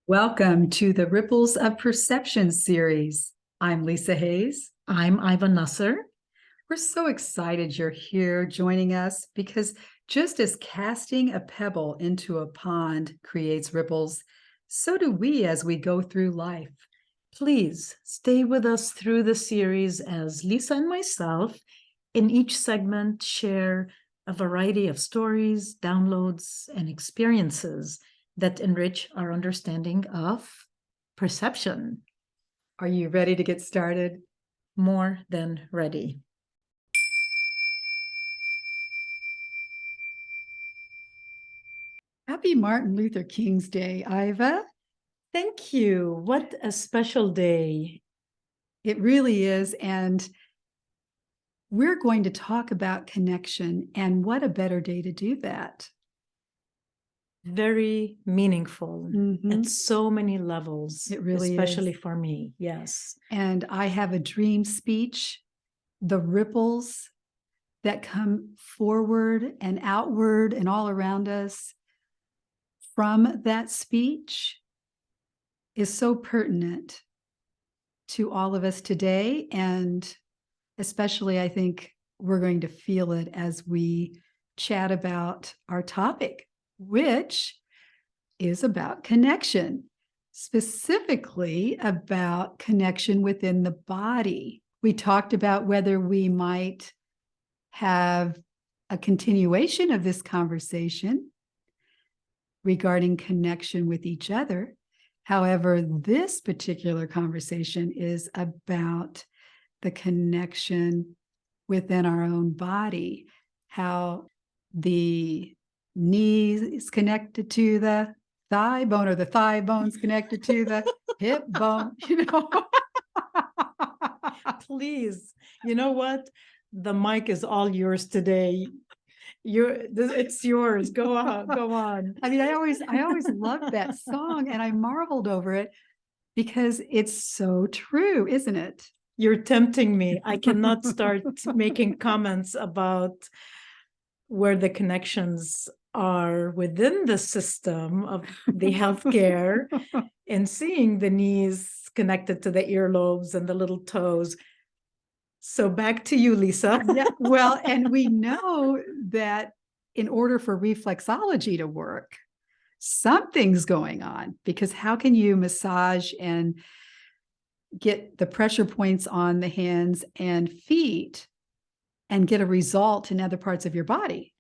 Welcome to the Ripples of Perception series. I'm Lisa Hayes. I'm Iva Nasr. We're so excited you're here joining us because just as casting a pebble into a pond creates ripples, so do we as we go through life. Please stay with us through the series as Lisa and myself, in each segment, share a variety of stories, downloads, and experiences that enrich our understanding of perception. Are you ready to get started? More than ready. Happy Martin Luther King's Day, Iva. Thank you. What a special day. It really is. And we're going to talk about connection, and what a better day to do that. Very meaningful at so many levels. It really especially is. For me. Yes. And I have a dream speech, the ripples that come forward and outward and all around us from that speech is so pertinent to all of us today. And especially, I think we're going to feel it as we chat about our topic, which is about connection, specifically about connection within the body. We talked about whether we might have a continuation of this conversation regarding connection with each other. However, this particular conversation is about the connection within our own body, how the knee is connected to the thigh bone, or the thigh bone's connected to the hip bone, Please, you know what? The mic is all yours today. It's yours. Go on, go on. I mean, I always loved that song, and I marveled over it because it's so true, isn't it? You're tempting me. I cannot start making comments about where the connections are within the system of the healthcare and seeing the knees connected to the earlobes and the little toes. So back to you, Lisa. Yeah, well, and we know that in order for reflexology to work, something's going on, because how can you massage and get the pressure points on the hands and feet and get a result in other parts of your body?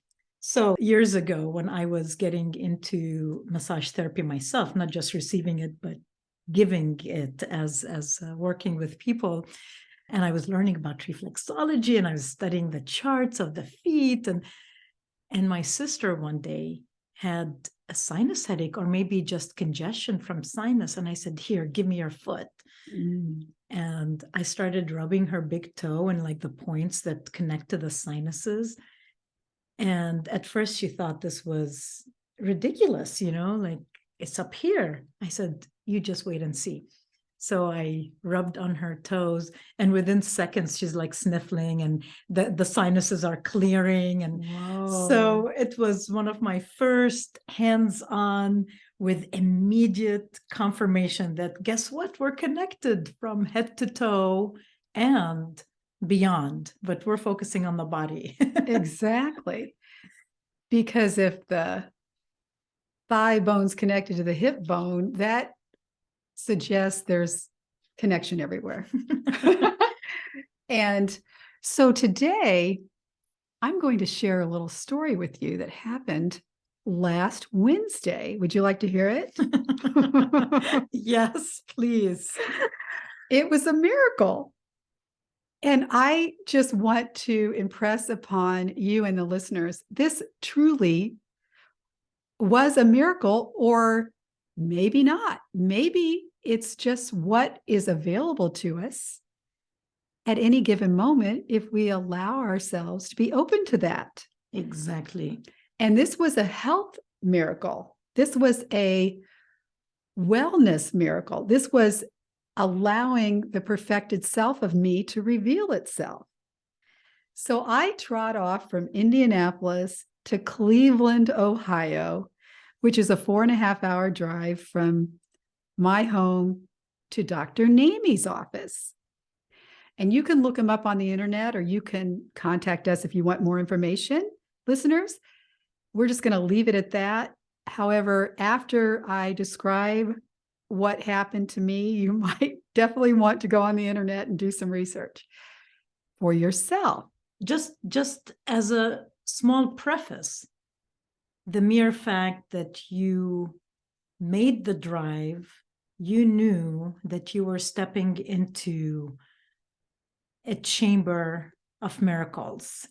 So years ago, when I was getting into massage therapy myself, not just receiving it, but giving it as working with people, and I was learning about reflexology, and I was studying the charts of the feet, and my sister one day had a sinus headache, or maybe just congestion from sinus, and I said, "Here, give me your foot." And I started rubbing her big toe and like the points that connect to the sinuses. And at first she thought this was ridiculous, like it's up here. I said, "You just wait and see." So I rubbed on her toes, and within seconds she's like sniffling, and the sinuses are clearing. And so it was one of my first hands-on with immediate confirmation that, guess what? We're connected from head to toe and beyond, but we're focusing on the body. Exactly. Because if the thigh bone's connected to the hip bone, that suggests there's connection everywhere. And so today, I'm going to share a little story with you that happened last Wednesday. Would you like to hear it? Yes, please. It was a miracle. And I just want to impress upon you and the listeners, this truly was a miracle, or maybe not. Maybe it's just what is available to us at any given moment if we allow ourselves to be open to that. Exactly. And this was a health miracle. This was a wellness miracle. This was allowing the perfected self of me to reveal itself. So I trot off from Indianapolis to Cleveland, Ohio, which is a 4.5-hour drive from my home to Dr. Namie's office. And you can look him up on the internet, or you can contact us if you want more information, listeners. We're just going to leave it at that. However, after I describe what happened to me, you might definitely want to go on the internet and do some research for yourself. Just as a small preface, the mere fact that you made the drive, you knew that you were stepping into a chamber of miracles.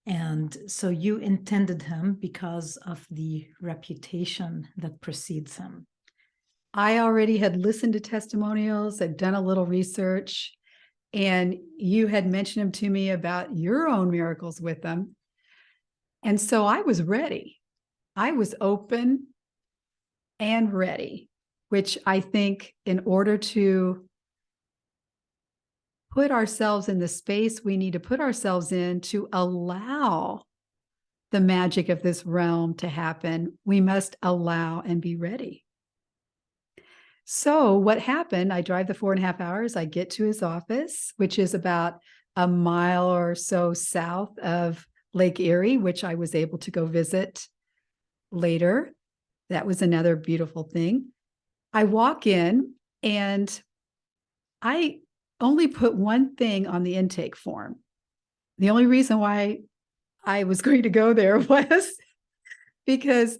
And so you intended him because of the reputation that precedes him. I already had listened to testimonials, had done a little research, and you had mentioned them to me about your own miracles with them. And so I was ready. I was open and ready, which I think in order to put ourselves in the space we need to put ourselves in to allow the magic of this realm to happen, we must allow and be ready. So what happened, I drive the 4.5 hours, I get to his office, which is about a mile or so south of Lake Erie, which I was able to go visit later. That was another beautiful thing. I walk in and I only put one thing on the intake form. The only reason why I was going to go there was because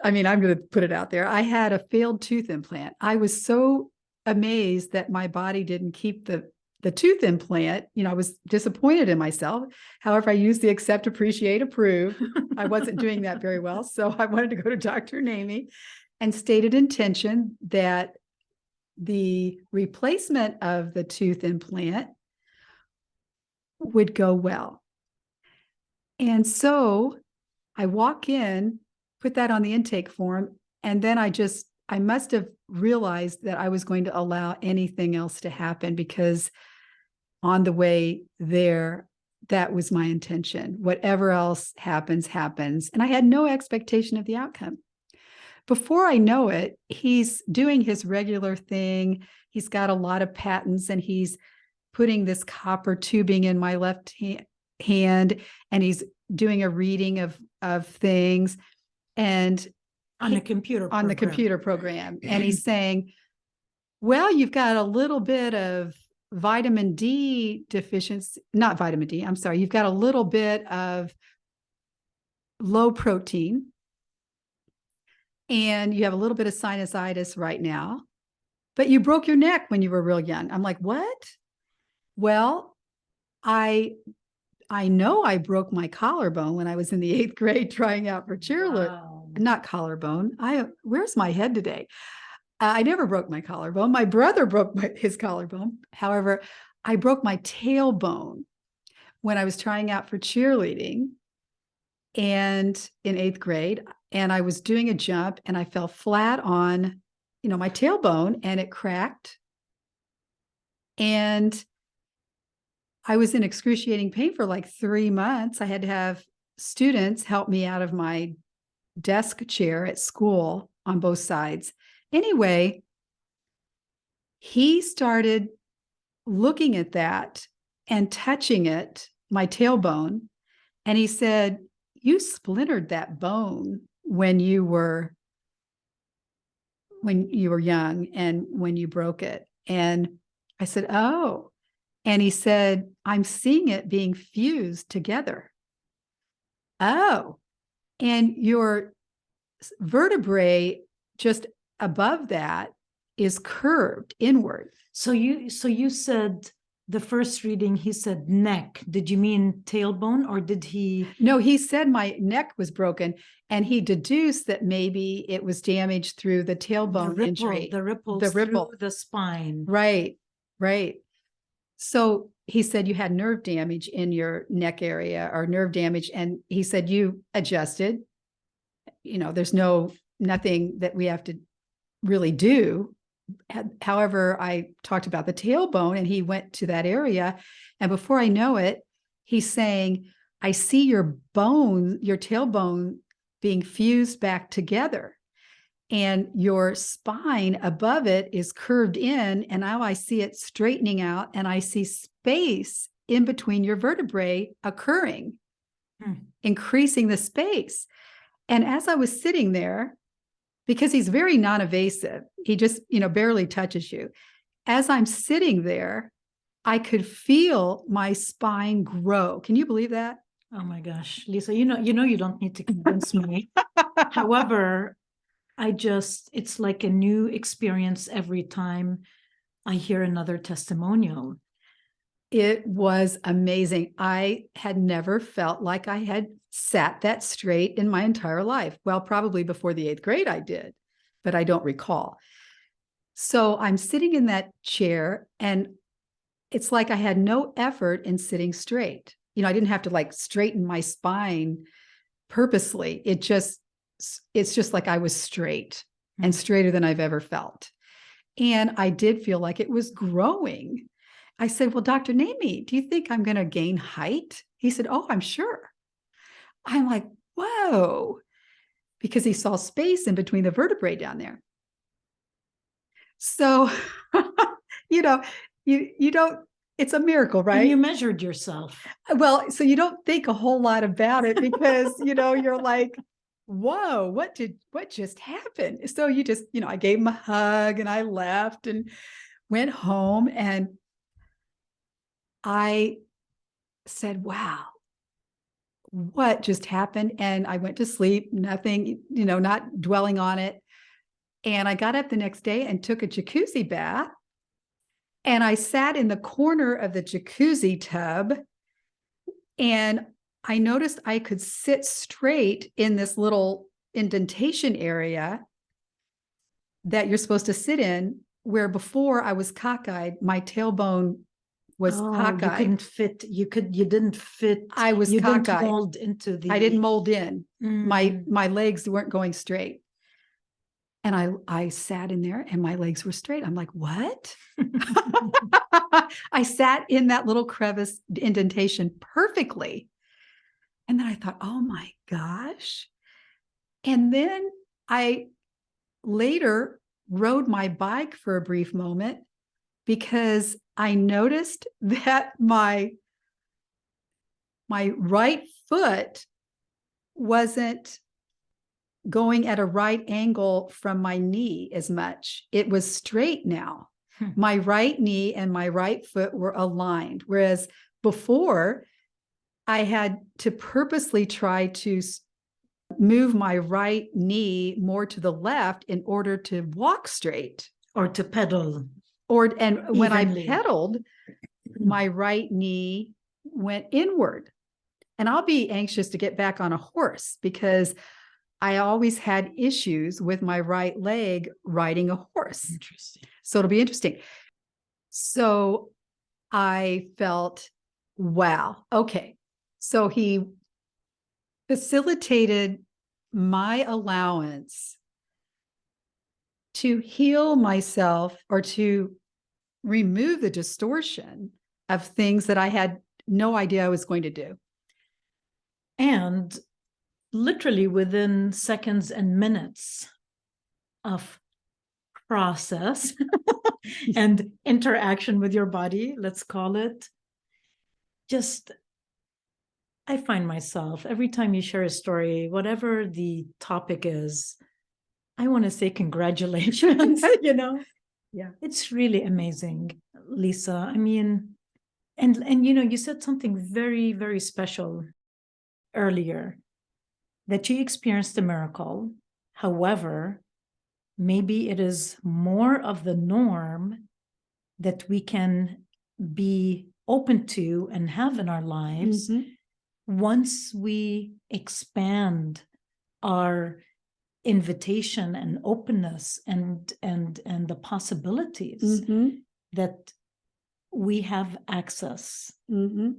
I'm going to put it out there. I had a failed tooth implant. I was so amazed that my body didn't keep the tooth implant. I was disappointed in myself. However, I used the accept, appreciate, approve. I wasn't doing that very well. So I wanted to go to Dr. Namie and stated intention that the replacement of the tooth implant would go well. And so I walk in, put that on the intake form, and then I must have realized that I was going to allow anything else to happen, because on the way there, that was my intention. Whatever else happens, happens. And I had no expectation of the outcome. Before I know it, he's doing his regular thing. He's got a lot of patents, and he's putting this copper tubing in my left hand, and he's doing a reading of things. And on the computer program. And he's saying, well, you've got a little bit of vitamin D deficiency, not vitamin D, I'm sorry. You've got a little bit of low protein, and you have a little bit of sinusitis right now, but you broke your neck when you were real young. I'm like, what? Well, I know I broke my collarbone when I was in the 8th grade trying out for cheerleader. Wow. Not collarbone. Where's my head today? I never broke my collarbone. My brother broke his collarbone. However, I broke my tailbone when I was trying out for cheerleading and in 8th grade. And I was doing a jump and I fell flat on, my tailbone, and it cracked. And I was in excruciating pain for like 3 months. I had to have students help me out of my desk chair at school on both sides. Anyway, he started looking at that and touching it, my tailbone, and he said, you splintered that bone when you were young and when you broke it. And I said, oh. And he said, I'm seeing it being fused together. Oh, and your vertebrae just above that is curved inward. So you said the first reading, he said neck. Did you mean tailbone, or did he? No, he said my neck was broken, and he deduced that maybe it was damaged through the tailbone injury. The ripple through the spine. Right. So he said you had nerve damage in your neck area, or nerve damage. And he said you adjusted. There's nothing that we have to really do. However, I talked about the tailbone, and he went to that area. And before I know it, he's saying, I see your tailbone being fused back together. and your spine above it is curved in. And now I see it straightening out, and I see space in between your vertebrae occurring, increasing the space. And as I was sitting there, because he's very non-invasive, he just, barely touches you. As I'm sitting there, I could feel my spine grow. Can you believe that? Oh my gosh, Lisa, you don't need to convince me. However, it's like a new experience every time I hear another testimonial. It was amazing. I had never felt like I had sat that straight in my entire life. Well, probably before the 8th grade I did, but I don't recall. So I'm sitting in that chair, and it's like I had no effort in sitting straight. I didn't have to like straighten my spine purposely. It's just like I was straight and straighter than I've ever felt. And I did feel like it was growing. I said, well, Dr. Namey, do you think I'm going to gain height? He said, oh, I'm sure. I'm like, whoa, because he saw space in between the vertebrae down there. So, you don't, it's a miracle, right? And you measured yourself. Well, so you don't think a whole lot about it because, you're like, whoa, what just happened? So you just, I gave him a hug and I left and went home, and I said, wow, what just happened? And I went to sleep, nothing, not dwelling on it. And I got up the next day and took a jacuzzi bath. And I sat in the corner of the jacuzzi tub, and I noticed I could sit straight in this little indentation area that you're supposed to sit in, where before I was cockeyed, my tailbone was cockeyed. You didn't fit. I was you cockeyed. Didn't mold into the. I didn't mold in. My legs weren't going straight. And I sat in there and my legs were straight. I'm like, what? I sat in that little crevice indentation perfectly. And then I thought, oh my gosh. And then I later rode my bike for a brief moment because I noticed that my right foot wasn't going at a right angle from my knee as much. It was straight now. My right knee and my right foot were aligned, whereas before I had to purposely try to move my right knee more to the left in order to walk straight. Or to pedal. And when I pedaled, my right knee went inward. And I'll be anxious to get back on a horse because I always had issues with my right leg riding a horse. Interesting. So it'll be interesting. So I felt, wow, okay. So he facilitated my allowance to heal myself or to remove the distortion of things that I had no idea I was going to do. And literally within seconds and minutes of process and interaction with your body, let's call it, I find myself every time you share a story, whatever the topic is, I want to say congratulations. Yeah, it's really amazing, Lisa. I mean, and you said something very, very special earlier, that you experienced a miracle. However, maybe it is more of the norm that we can be open to and have in our lives once we expand our invitation and openness and the possibilities that we have access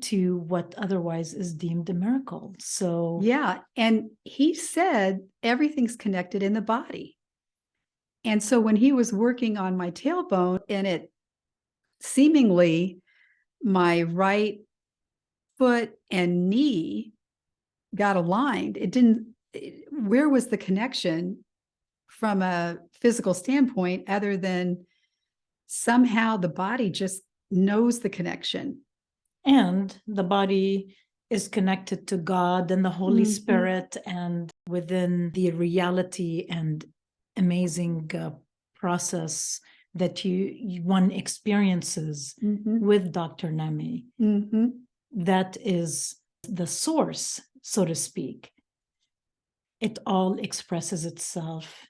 to what otherwise is deemed a miracle. So yeah, and he said everything's connected in the body. And so when he was working on my tailbone, and it seemingly my right foot and knee got aligned, where was the connection? from a physical standpoint, other than somehow the body just knows the connection. And the body is connected to God and the Holy Mhm. Spirit, and within the reality and amazing process that one experiences Mhm. with Dr. Nami. Mhm. That is the source, so to speak. It all expresses itself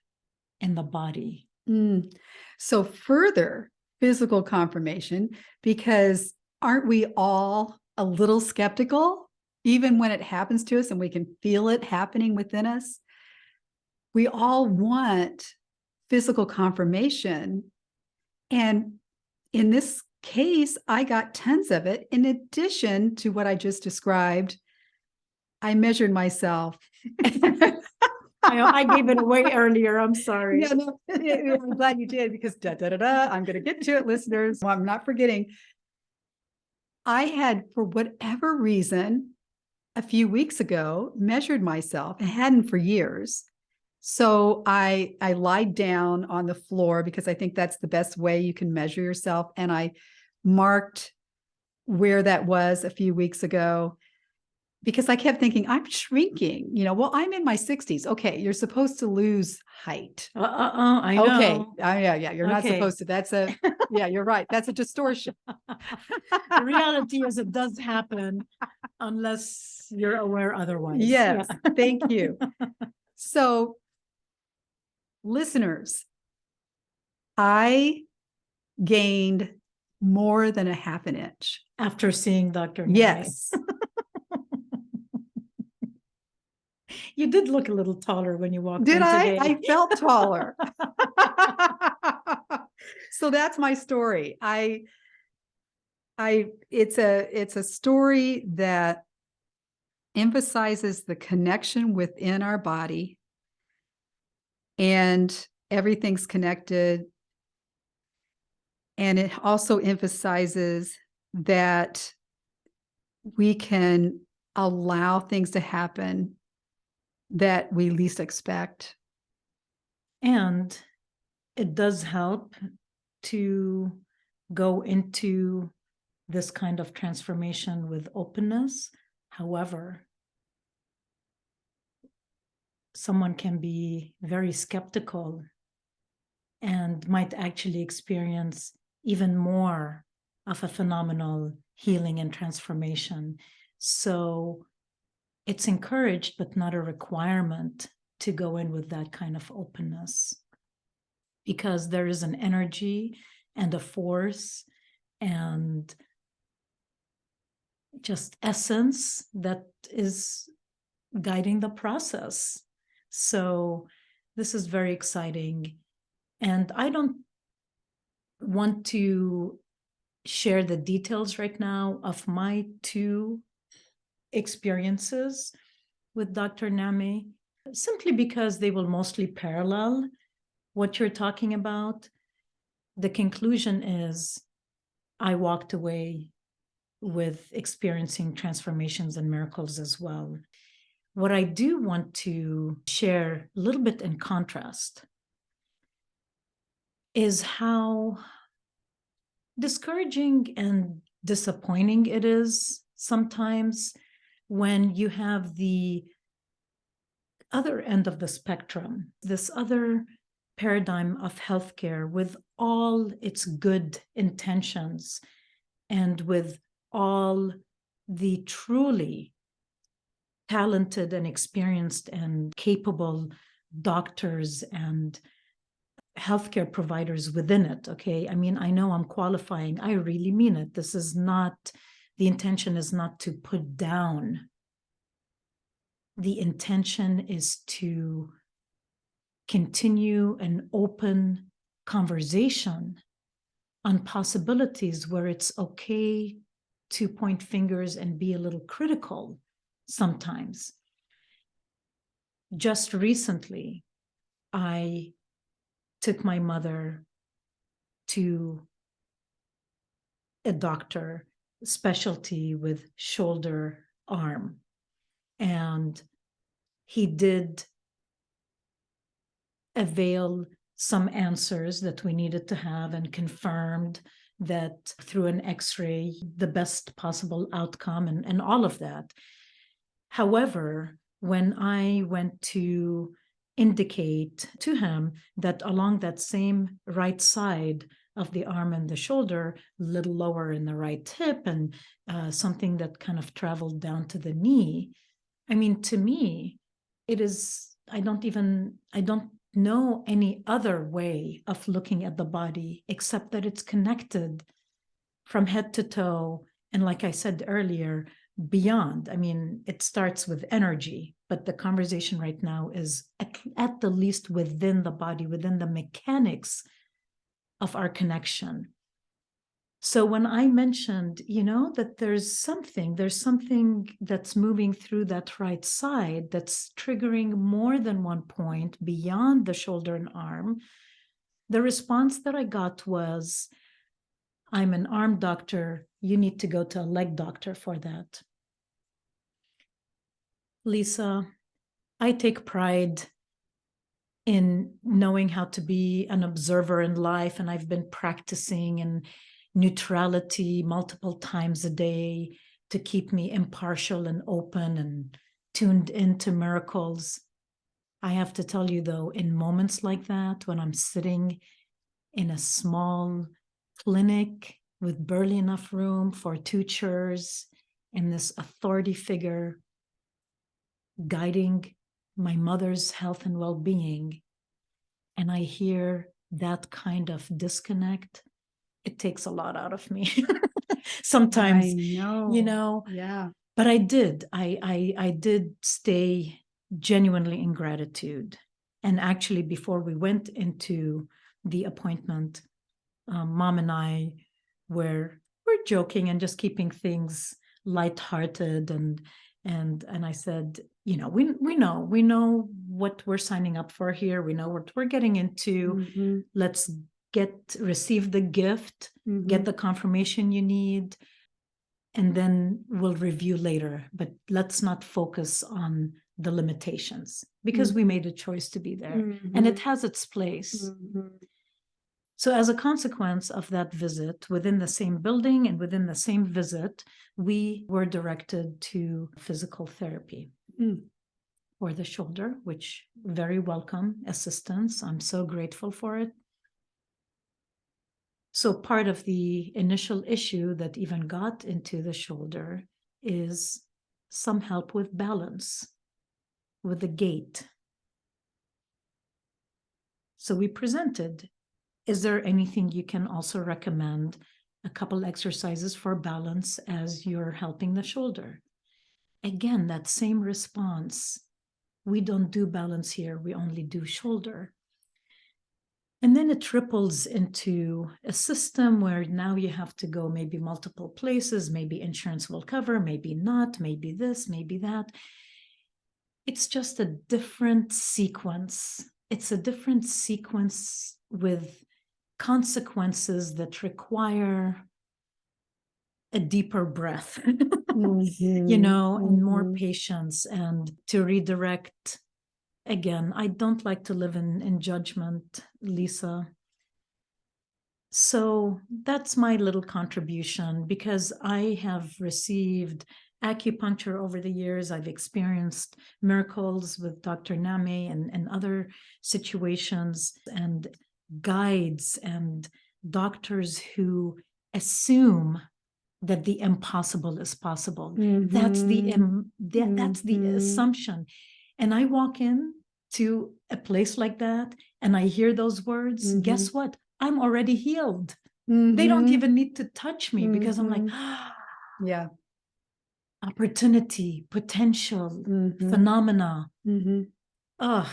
in the body. Mm. So further physical confirmation, because aren't we all a little skeptical, even when it happens to us and we can feel it happening within us? We all want physical confirmation. And in this case, I got tons of it. In addition to what I just described, I measured myself. I gave it away earlier. I'm sorry. Yeah, no, I'm glad you did, because I'm going to get to it, listeners. I'm not forgetting. I had, for whatever reason, a few weeks ago, measured myself. I hadn't for years. So I lied down on the floor, because I think that's the best way you can measure yourself. And I marked where that was a few weeks ago, because I kept thinking, I'm shrinking. Well, I'm in my 60s. Okay, you're supposed to lose height. I know. Okay. Yeah. You're not Okay. supposed to. Yeah, you're right. That's a distortion. The reality is it does happen unless you're aware otherwise. Yes. Yeah. Thank you. So, listeners, I gained more than a half an inch. After seeing Dr. Nami. Yes. You did look a little taller when you walked Did in I? today. I felt taller. So that's my story. It's a story that emphasizes the connection within our body, and everything's connected. And it also emphasizes that we can allow things to happen that we least expect. And it does help to go into this kind of transformation with openness. However, someone can be very skeptical and might actually experience even more of a phenomenal healing and transformation. So it's encouraged, but not a requirement to go in with that kind of openness, because there is an energy and a force and just essence that is guiding the process. So this is very exciting. And I don't want to share the details right now of my two experiences with Dr. Nami, simply because they will mostly parallel what you're talking about. The conclusion is I walked away with experiencing transformations and miracles as well. What I do want to share a little bit in contrast is how discouraging and disappointing it is sometimes when you have the other end of the spectrum, this other paradigm of healthcare with all its good intentions and with all the truly talented and experienced and capable doctors and healthcare providers within it. Okay. I mean, I know I'm qualifying. I really mean it. This is not, the intention is not to put down. The intention is to continue an open conversation on possibilities where it's okay to point fingers and be a little critical sometimes. Just recently, I took my mother to a doctor, specialty with shoulder arm, and he did avail some answers that we needed to have and confirmed that through an x-ray, the best possible outcome and all of that. However, when I went to indicate to him that along that same right side of the arm and the shoulder, a little lower in the right hip, and something that kind of traveled down to the knee, I mean, to me, it is, I don't know any other way of looking at the body except that it's connected from head to toe. And like I said earlier, beyond. I mean, it starts with energy, but the conversation right now is at the least within the body, within the mechanics of our connection. So when I mentioned, that there's something that's moving through that right side that's triggering more than one point beyond the shoulder and arm, the response that I got was, I'm an arm doctor. You need to go to a leg doctor for that. Lisa, I take pride in knowing how to be an observer in life, and I've been practicing in neutrality multiple times a day to keep me impartial and open and tuned into miracles. I have to tell you, though, in moments like that, when I'm sitting in a small clinic with barely enough room for 2 chairs and this authority figure guiding my mother's health and well-being, and I hear that kind of disconnect, it takes a lot out of me. Sometimes, I know. Yeah. but I did stay genuinely in gratitude. And actually, before we went into the appointment, Mom and I were joking and just keeping things lighthearted, and I said, we know what we're signing up for here. We know what we're getting into. Mhm. Let's receive the gift, get Mhm. the confirmation you need, and then we'll review later. But let's not focus on the limitations, because we Mhm. made a choice to be there, and it has its place. Mhm. So as a consequence of that visit, within the same building and within the same visit, we were directed to physical therapy Mm. for the shoulder, which very welcome assistance. I'm so grateful for it. So part of the initial issue that even got into the shoulder is some help with balance, with the gait. So we presented, is there anything you can also recommend? A couple exercises for balance as you're helping the shoulder. Again, that same response. We don't do balance here, we only do shoulder. And then it ripples into a system where now you have to go maybe multiple places, maybe insurance will cover, maybe not, maybe this, maybe that. It's just a different sequence. It's a different sequence with consequences that require a deeper breath, Mhm. and more Mhm. patience, and to redirect. Again, I don't like to live in judgment, Lisa. So that's my little contribution, because I have received acupuncture over the years. I've experienced miracles with Dr. Name and other situations, and guides and doctors who assume that the impossible is possible. That's the that's the Mhm. assumption. And I walk in to a place like that and I hear those words. Mhm. Guess what? I'm already healed. They don't Mhm. even need to touch me, because I'm like, Mhm. Yeah. opportunity, potential, Mhm. phenomena. Mhm. Ugh.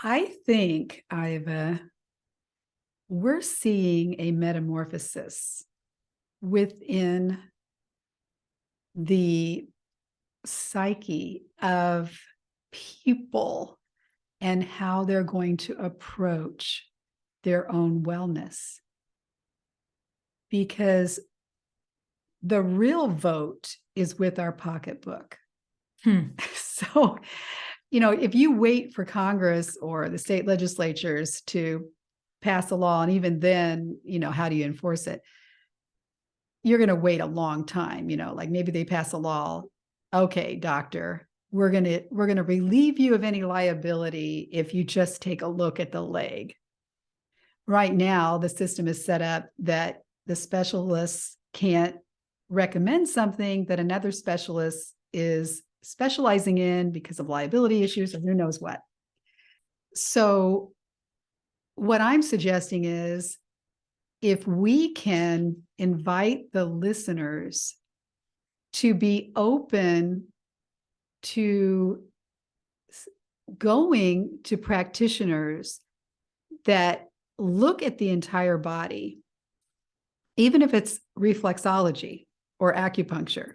I think, Iva, we're seeing a metamorphosis within the psyche of people and how they're going to approach their own wellness. Because the real vote is with our pocketbook. Hmm. So if you wait for Congress or the state legislatures to pass a law, and even then, how do you enforce it? You're going to wait a long time, like maybe they pass a law. Okay, doctor, we're going to relieve you of any liability if you just take a look at the leg. Right now, the system is set up that the specialists can't recommend something that another specialist is specializing in because of liability issues or who knows what. So what I'm suggesting is, if we can invite the listeners to be open to going to practitioners that look at the entire body, even if it's reflexology or acupuncture,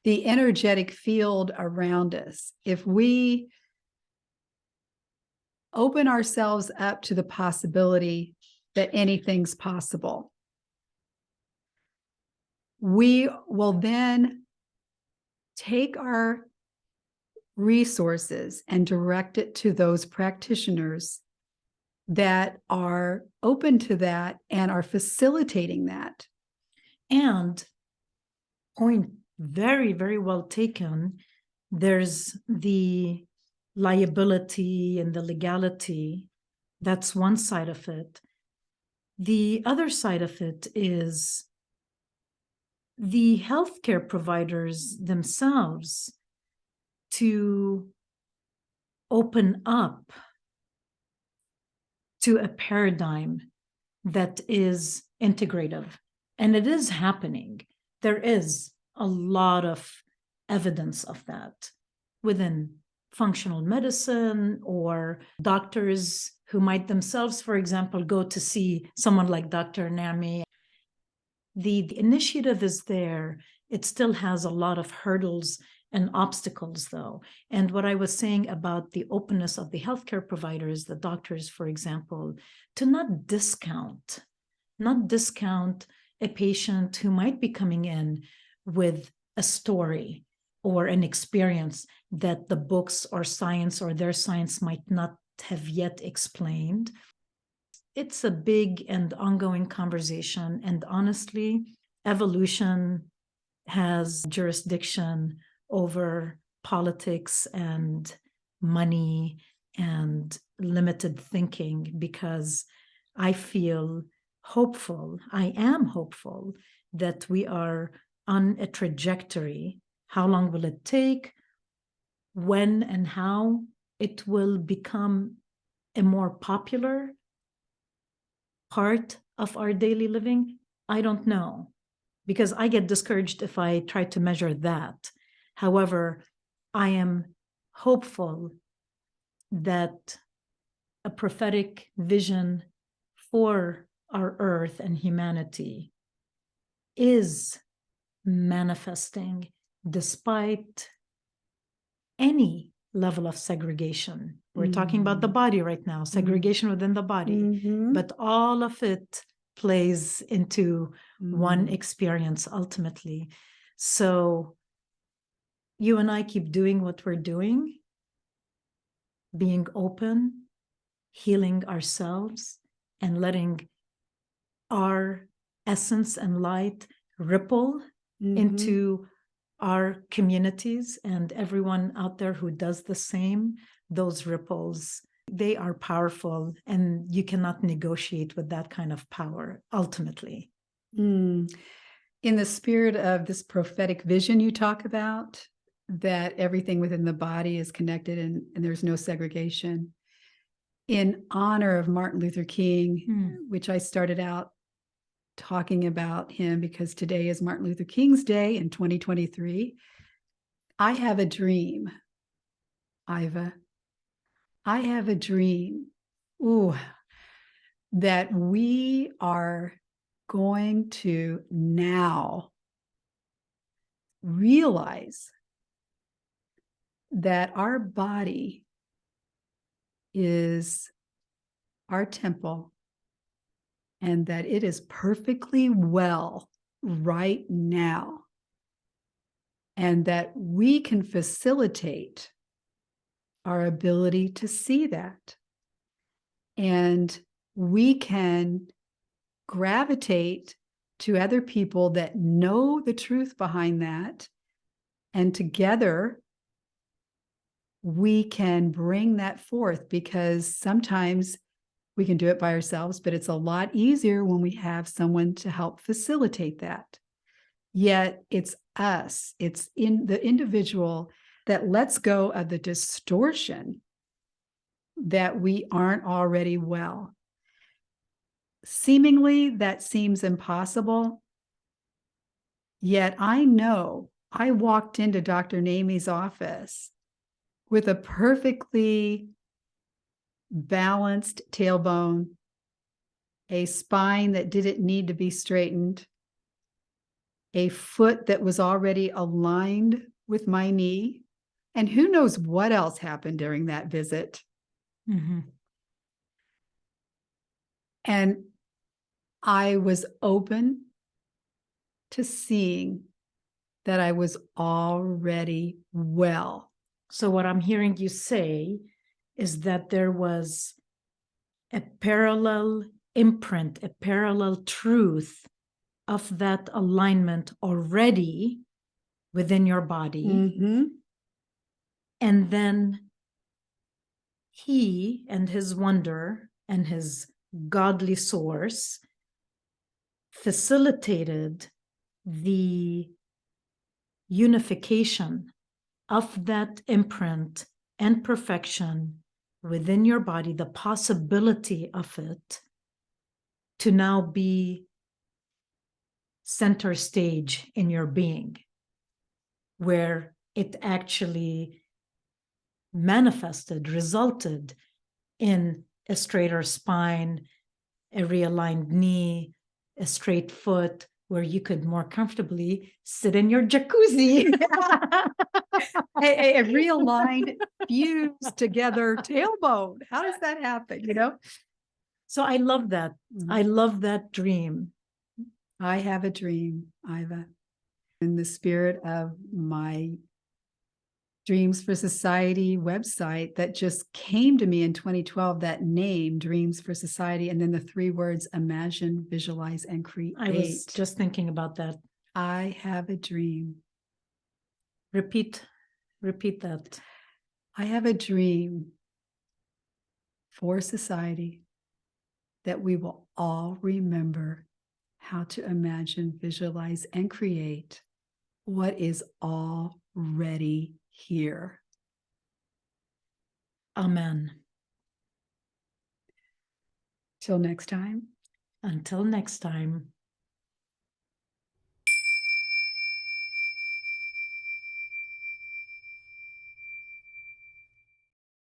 the energetic field around us, if we open ourselves up to the possibility that anything's possible, we will then take our resources and direct it to those practitioners that are open to that and are facilitating that. And point very, very well taken. There's the liability and the legality. That's one side of it. The other side of it is the healthcare providers themselves to open up to a paradigm that is integrative. And it is happening. There is a lot of evidence of that within functional medicine, or doctors who might themselves, for example, go to see someone like Dr. Nami. The initiative is there. It still has a lot of hurdles and obstacles, though. And what I was saying about the openness of the healthcare providers, the doctors, for example, to not discount a patient who might be coming in with a story or an experience that the books or science or their science might not have yet explained. It's a big and ongoing conversation. And honestly, evolution has jurisdiction over politics and money and limited thinking, because I feel hopeful. I am hopeful that we are on a trajectory. How long will it take? When and how it will become a more popular part of our daily living, I don't know, because I get discouraged if I try to measure that. However, I am hopeful that a prophetic vision for our earth and humanity is manifesting despite any level of segregation. We're talking about the body right now, segregation within the body, but all of it plays into one experience ultimately. So you and I keep doing what we're doing, being open, healing ourselves, and letting our essence and light ripple into our communities, and everyone out there who does the same. Those ripples, they are powerful, and you cannot negotiate with that kind of power ultimately. In the spirit of this prophetic vision you talk about, that everything within the body is connected and there's no segregation, in honor of Martin Luther King, which I started out talking about him because today is Martin Luther King's Day in 2023. I have a dream, Iva. I have a dream, that we are going to now realize that our body is our temple, and that it is perfectly well right now, and that we can facilitate our ability to see that. And we can gravitate to other people that know the truth behind that. And together, we can bring that forth, because sometimes we can do it by ourselves, but it's a lot easier when we have someone to help facilitate that. Yet it's us, it's in the individual that lets go of the distortion that we aren't already well. Seemingly, that seems impossible. Yet I know I walked into Dr. Namie's office with a perfectly balanced tailbone, a spine that didn't need to be straightened, a foot that was already aligned with my knee. And who knows what else happened during that visit. Mm-hmm. And I was open to seeing that I was already well. So what I'm hearing you say is that there was a parallel imprint, a parallel truth of that alignment already within your body. Mm-hmm. And then he and his wonder and his godly source facilitated the unification of that imprint and perfection within your body, the possibility of it to now be center stage in your being, where it actually manifested, resulted in a straighter spine, a realigned knee, a straight foot, where you could more comfortably sit in your jacuzzi. a realigned, fused together tailbone. How does that happen? So I love that. I love that dream. I have a dream, Iva, in the spirit of my Dreams for Society website that just came to me in 2012, that name, Dreams for Society, and then the 3 words, imagine, visualize, and create. I was just thinking about that. I have a dream. Repeat that. I have a dream for society that we will all remember how to imagine, visualize, and create what is already here. Amen. Till next time. Until next time.